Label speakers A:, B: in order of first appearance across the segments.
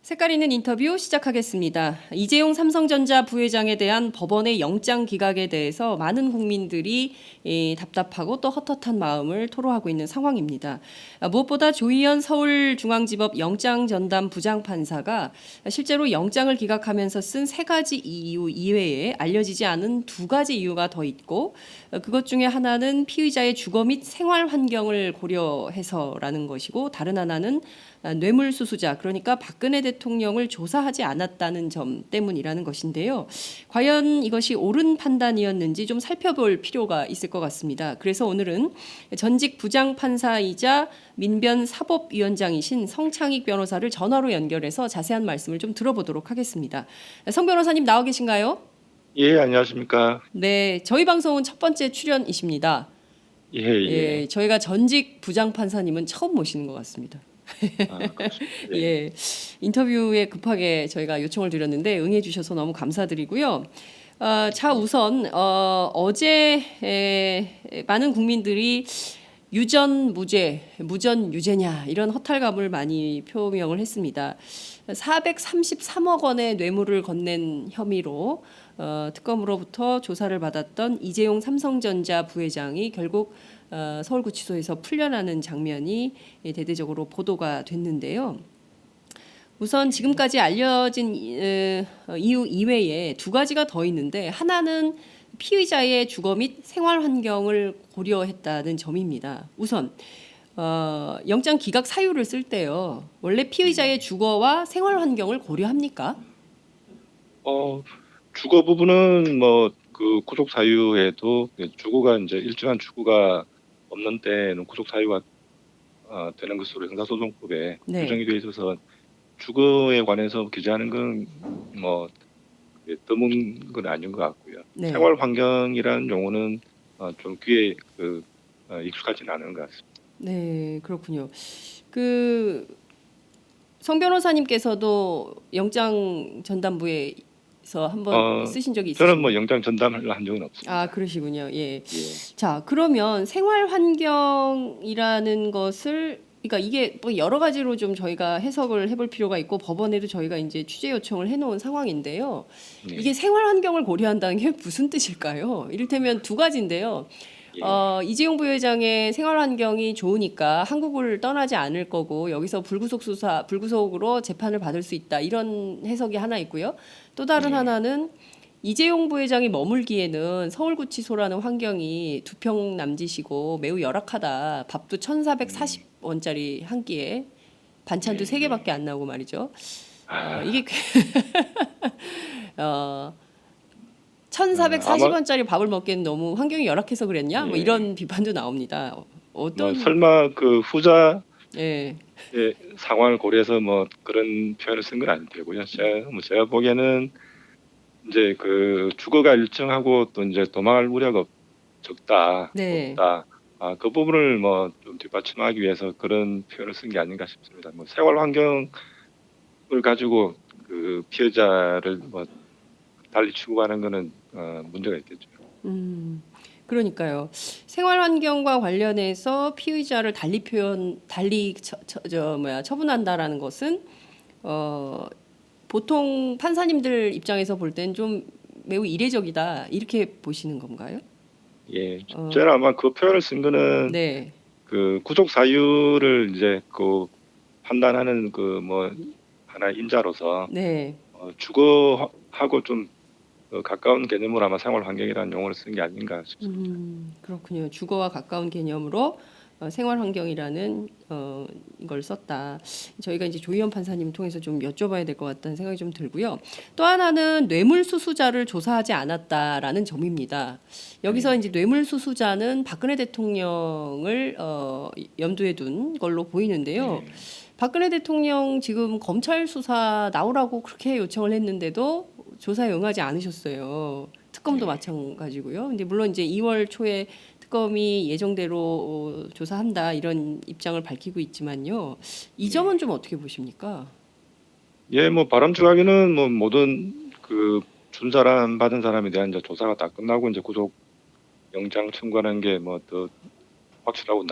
A: 색깔 있는 인터뷰 시작하겠습니다. 이재용 삼성전자 부회장에 대한 법원의 영장 기각에 대해서 많은 국민들이 답답하고 또 헛헛한 마음을 토로하고 있는 상황입니다. 무엇보다 조희연 서울중앙지법 영장전담 부장판사가 실제로 영장을 기각하면서 쓴 3가지 이유 이외에 알려지지 않은 2가지 이유가 더 있고, 그것 중에 하나는 피의자의 주거 및 생활 환경을 고려해서라는 것이고, 다른 하나는 뇌물수수자, 그러니까 박근혜 대통령을 조사하지 않았다는 점 때문이라는 것인데요. 과연 이것이 옳은 판단이었는지 좀 살펴볼 필요가 있을 것 같습니다. 그래서 오늘은 전직 부장판사이자 민변 사법위원장이신 성창익 변호사를 전화로 연결해서 자세한 말씀을 좀 들어보도록 하겠습니다. 성 변호사님 나와 계신가요?
B: 예, 안녕하십니까.
A: 네, 저희 방송은 첫 번째 출연이십니다.
B: 예, 예.
A: 저희가 전직 부장판사님은 처음 모시는 것 같습니다.
B: 그렇습니다. 예.
A: 예, 인터뷰에 급하게 저희가 요청을 드렸는데 응해 주셔서 너무 감사드리고요. 자, 우선 어제 많은 국민들이 유전 무죄, 무전 유죄냐 이런 허탈감을 많이 표명을 했습니다. 433억 원의 뇌물을 건넨 혐의로 특검으로부터 조사를 받았던 이재용 삼성전자 부회장이 결국 서울구치소에서 풀려나는 장면이 대대적으로 보도가 됐는데요. 우선 지금까지 알려진 이유 이외에 2가지가 더 있는데, 하나는 피의자의 주거 및 생활 환경을 고려했다는 점입니다. 우선 영장 기각 사유를 쓸 때요, 원래 피의자의 주거와 생활 환경을 고려합니까?
B: 주거 부분은 그 구속 사유에도 주거가 이제 일정한 주거가 없는 때는 구속 사유가 되는 것으로 형사소송법에
A: 네.
B: 규정이 되어 있어서 주거에 관해서 규제하는 건 드문 건 아닌 것 같고요.
A: 네.
B: 생활 환경이라는 용어는 좀 귀에 익숙하지는 않은 것 같습니다.
A: 네, 그렇군요. 성 변호사님께서도 영장 전담부에서 한번 쓰신 적이
B: 저는
A: 있으신가요?
B: 영장 전담을 한 적은 없습니다.
A: 아, 그러시군요. 예.
B: 예.
A: 자, 그러면 생활 환경이라는 것을, 그러니까 이게 뭐 여러 가지로 좀 저희가 해석을 해볼 필요가 있고, 법원에도 저희가 이제 취재 요청을 해놓은 상황인데요.
B: 예.
A: 이게 생활 환경을 고려한다는 게 무슨 뜻일까요? 이를테면 2가지인데요.
B: 예.
A: 이재용 부회장의 생활 환경이 좋으니까 한국을 떠나지 않을 거고 여기서 불구속으로 재판을 받을 수 있다, 이런 해석이 하나 있고요. 또 다른
B: 예.
A: 하나는 이재용 부회장이 머물기에는 서울구치소라는 환경이 2평 남짓이고 매우 열악하다. 밥도 1,440원짜리 한 끼에 반찬도 3개밖에 안 나오고 말이죠. 이게 1,440원짜리 밥을 먹기엔 너무 환경이 열악해서 그랬냐? 뭐
B: 예.
A: 이런 비판도 나옵니다. 어떤
B: 설마 그 후자
A: 예.
B: 상황을 고려해서 그런 표현을 쓴 건 아닐 테고요. 제가 보기에는 이제 그 주거가 일정하고 또 이제 도망할 우려가 적다,
A: 네.
B: 없다. 그 부분을 좀 뒷받침하기 위해서 그런 표현을 쓴 게 아닌가 싶습니다. 생활 환경을 가지고 그 피해자를 달리 취급하는 거는 문제가 있겠죠.
A: 그러니까요. 생활 환경과 관련해서 피의자를 처분한다라는 것은 보통 판사님들 입장에서 볼 땐 좀 매우 이례적이다, 이렇게 보시는 건가요?
B: 예, 저는 아마 그 표현을 쓴 거는
A: 네.
B: 그 구속 사유를 이제 그 판단하는 하나의 인자로서
A: 네.
B: 주거하고 좀 가까운 개념으로 아마 생활 환경이라는 용어를 쓴 게 아닌가 싶습니다.
A: 그렇군요. 주거와 가까운 개념으로 생활 환경이라는 이걸 썼다. 저희가 이제 조희연 판사님 통해서 좀 여쭤봐야 될 것 같다는 생각이 좀 들고요. 또 하나는 뇌물수수자를 조사하지 않았다라는 점입니다. 여기서 이제 뇌물수수자는 박근혜 대통령을 염두에 둔 걸로 보이는데요. 박근혜 대통령 지금 검찰 수사 나오라고 그렇게 요청을 했는데도 조사에 응하지 않으셨어요. 특검도 마찬가지고요. 근데 물론 이제 2월 초에 특검이 예정대로 조사한다, 이런 입장을 밝히고 있지만요. 이 점은 좀 어떻게 보십니까?
B: 예, 바람직하게는 모든 그 준 사람 받은 사람에 대한 이제 조사가 다 끝나고 이제 구속 영장 청구하는 게 더 확실하고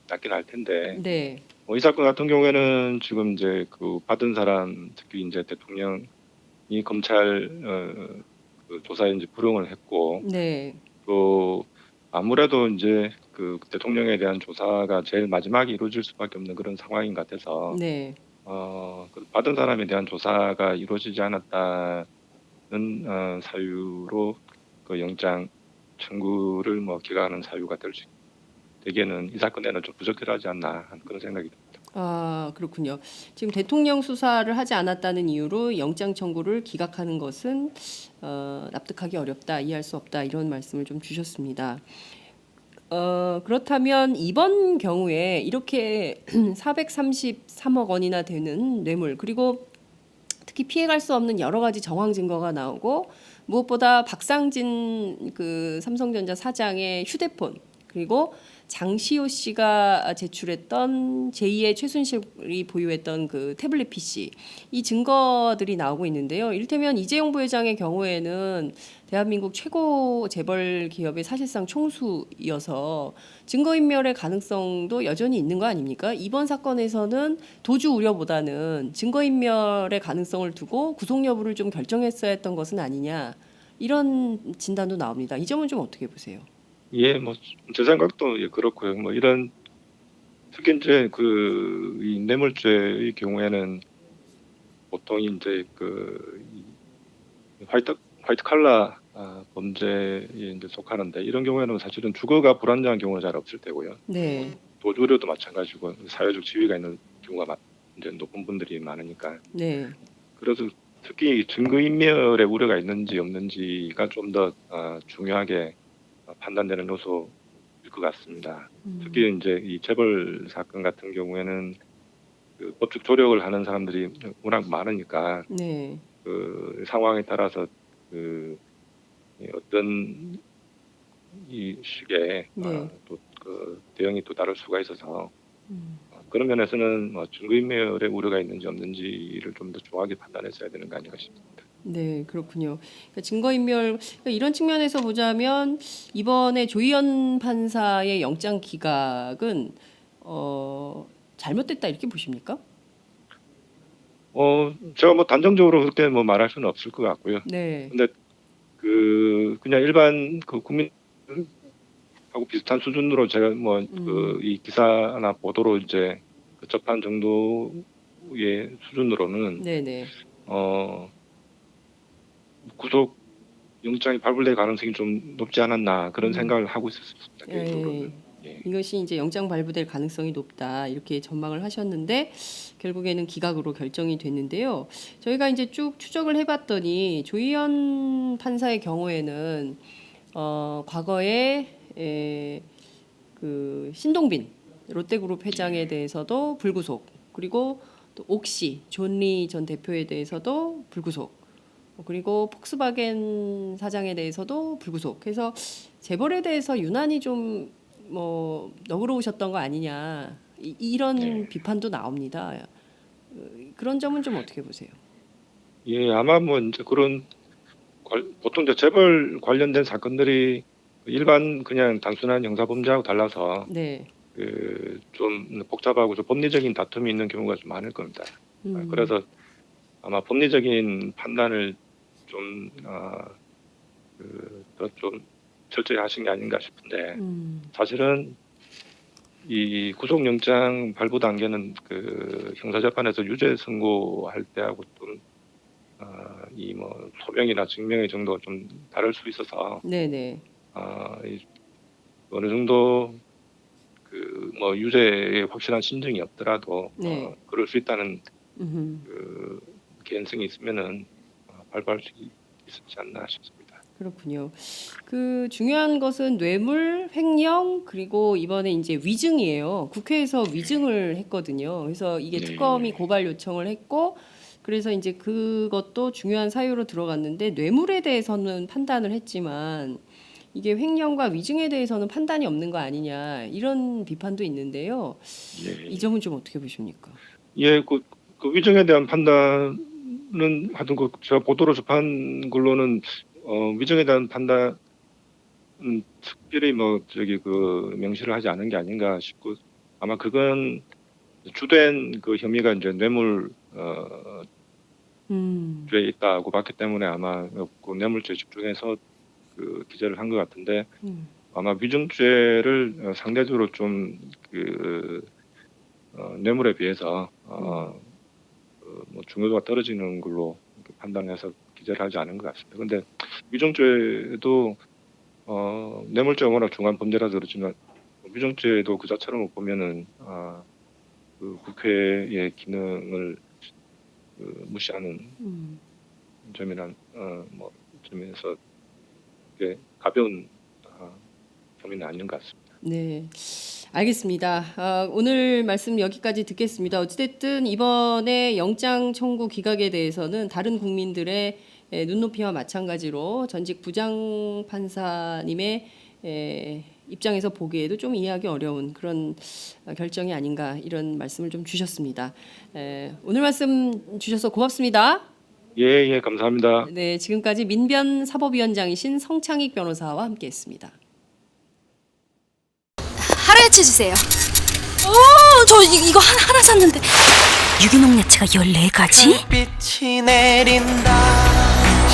B: 낫긴 할 텐데
A: 네.
B: 이 사건 같은 경우에는 지금 이제 그 받은 사람, 특히 이제 대통령이 검찰 그 조사에 이제 불응을 했고,
A: 네.
B: 또 아무래도 이제 그 대통령에 대한 조사가 제일 마지막에 이루어질 수밖에 없는 그런 상황인 것 같아서
A: 네.
B: 그 받은 사람에 대한 조사가 이루어지지 않았다는 사유로 그 영장 청구를 뭐 기각하는 사유가 되기에는 이 사건에는 좀 부적절하지 않나 하는 그런 생각이 듭니다.
A: 아, 그렇군요. 지금 대통령 수사를 하지 않았다는 이유로 영장 청구를 기각하는 것은 납득하기 어렵다, 이해할 수 없다 이런 말씀을 좀 주셨습니다. 그렇다면 이번 경우에 이렇게 433억 원이나 되는 뇌물 그리고 특히 피해갈 수 없는 여러 가지 정황 증거가 나오고 무엇보다 박상진 그 삼성전자 사장의 휴대폰 그리고 장시호 씨가 제출했던 제2의 최순실이 보유했던 그 태블릿 PC 이 증거들이 나오고 있는데요. 이를테면 이재용 부회장의 경우에는 대한민국 최고 재벌 기업의 사실상 총수이어서 증거인멸의 가능성도 여전히 있는 거 아닙니까? 이번 사건에서는 도주 우려보다는 증거인멸의 가능성을 두고 구속 여부를 좀 결정했어야 했던 것은 아니냐 이런 진단도 나옵니다. 이 점은 좀 어떻게 보세요?
B: 예, 뭐 제 생각도 예, 그렇고요. 뭐 이런 특히 이제 그이 뇌물죄의 경우에는 보통 이제 화이트 칼라 범죄에 이제 속하는데 이런 경우에는 사실은 주거가 불안정한 경우는 잘 없을 테고요.
A: 네,
B: 도주료도 마찬가지고 사회적 지위가 있는 경우가 이제 높은 분들이 많으니까
A: 네,
B: 그래서 특히 증거인멸의 우려가 있는지 없는지가 좀 더 중요하게 판단되는 요소일 것 같습니다. 특히 이제 이 재벌 사건 같은 경우에는 그 법적 조력을 하는 사람들이 워낙 많으니까
A: 네,
B: 그 상황에 따라서 그 어떤 이 식의
A: 네.
B: 또그 대응이 또 다를 수가 있어서 그런 면에서는 뭐 증거인멸의 우려가 있는지 없는지를 좀 더 정확하게 판단했어야 되는 거 아닌가 싶습니다.
A: 네, 그렇군요. 그러니까 증거인멸 그러니까 이런 측면에서 보자면 이번에 조희연 판사의 영장 기각은 잘못됐다 이렇게 보십니까?
B: 제가 뭐 단정적으로 그렇게 뭐 말할 수는 없을 것 같고요.
A: 네,
B: 근데 그냥 일반 그 국민하고 비슷한 수준으로 제가 뭐 이 기사나 보도로 이제 접한 정도의 수준으로는
A: 네, 네.
B: 어 구속 영장이 발부될 가능성이 좀 높지 않았나 그런 생각을 하고 있었습니다. 개인적으로는.
A: 예,
B: 예.
A: 이것이 이제 영장 발부될 가능성이 높다 이렇게 전망을 하셨는데 결국에는 기각으로 결정이 됐는데요. 저희가 이제 쭉 추적을 해봤더니 조희연 판사의 경우에는 과거에 그 신동빈 롯데그룹 회장에 대해서도 불구속 그리고 또 옥시 존리 전 대표에 대해서도 불구속 그리고 폭스바겐 사장에 대해서도 불구속. 그래서 재벌에 대해서 유난히 좀 뭐 너그러우셨던 거 아니냐 이런
B: 네.
A: 비판도 나옵니다. 그런 점은 좀 어떻게 보세요?
B: 예, 아마 뭐 이제 그런 보통 이제 재벌 관련된 사건들이 일반 그냥 단순한 형사 범죄하고 달라서
A: 네,
B: 좀 복잡하고 좀 법리적인 다툼이 있는 경우가 좀 많을 겁니다. 그래서 아마 법리적인 판단을 좀, 더 좀 철저히 하신 게 아닌가 싶은데, 사실은 이 구속영장 발부 단계는 그 형사재판에서 유죄 선고할 때하고 좀, 이 뭐 소명이나 증명의 정도가 좀 다를 수 있어서,
A: 네, 네,
B: 이 어느 정도 그 뭐 유죄의 확실한 심증이 없더라도,
A: 네.
B: 그럴 수 있다는 그 개연성이 있으면은 발부할 수 있지 않나 싶습니다.
A: 그렇군요. 그 중요한 것은 뇌물, 횡령 그리고 이번에 이제 위증이에요. 국회에서 위증을 했거든요. 그래서 이게 특검이
B: 네.
A: 고발 요청을 했고 그래서 이제 그것도 중요한 사유로 들어갔는데 뇌물에 대해서는 판단을 했지만 이게 횡령과 위증에 대해서는 판단이 없는 거 아니냐 이런 비판도 있는데요. 이
B: 예.
A: 점은 좀 어떻게 보십니까?
B: 예, 그 위증에 대한 판단은 하여튼 그 제가 보도로 접한 걸로는 위증에 대한 판단은 특별히 뭐 저기 그 명시를 하지 않은 게 아닌가 싶고 아마 그건 주된 그 혐의가 이제 뇌물
A: 음.
B: 죄에 있다고 봤기 때문에 아마 그 뇌물죄에 집중해서 그 기재를 한 것 같은데
A: 음.
B: 아마 위증죄를 상대적으로 좀 그 뇌물에 비해서 뭐 중요도가 떨어지는 걸로 판단해서 기재를 하지 않은 것 같습니다. 근데 위증죄도 뇌물죄가 워낙 중한 범죄라서 그렇지만 위증죄도 그 자체로 보면은 그 국회의 기능을 무시하는 점이란 뭐 점에서 꽤 가벼운 혐의는 아닌 것 같습니다.
A: 네, 알겠습니다. 오늘 말씀 여기까지 듣겠습니다. 어찌됐든 이번에 영장 청구 기각에 대해서는 다른 국민들의 눈높이와 마찬가지로 전직 부장 판사님의 입장에서 보기에도 좀 이해하기 어려운 그런 결정이 아닌가 이런 말씀을 좀 주셨습니다. 오늘 말씀 주셔서 고맙습니다.
B: 예, 감사합니다.
A: 네, 지금까지 민변 사법위원장이신 성창익 변호사와 함께했습니다.
C: 하루야채 주세요. 저 이거 하나 샀는데 유기농 야채가 14가지?
D: 빛이 내린다.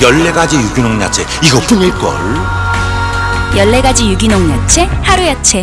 E: 14가지 유기농 야채 이것뿐일걸.
C: 14가지 유기농 야채 하루야채.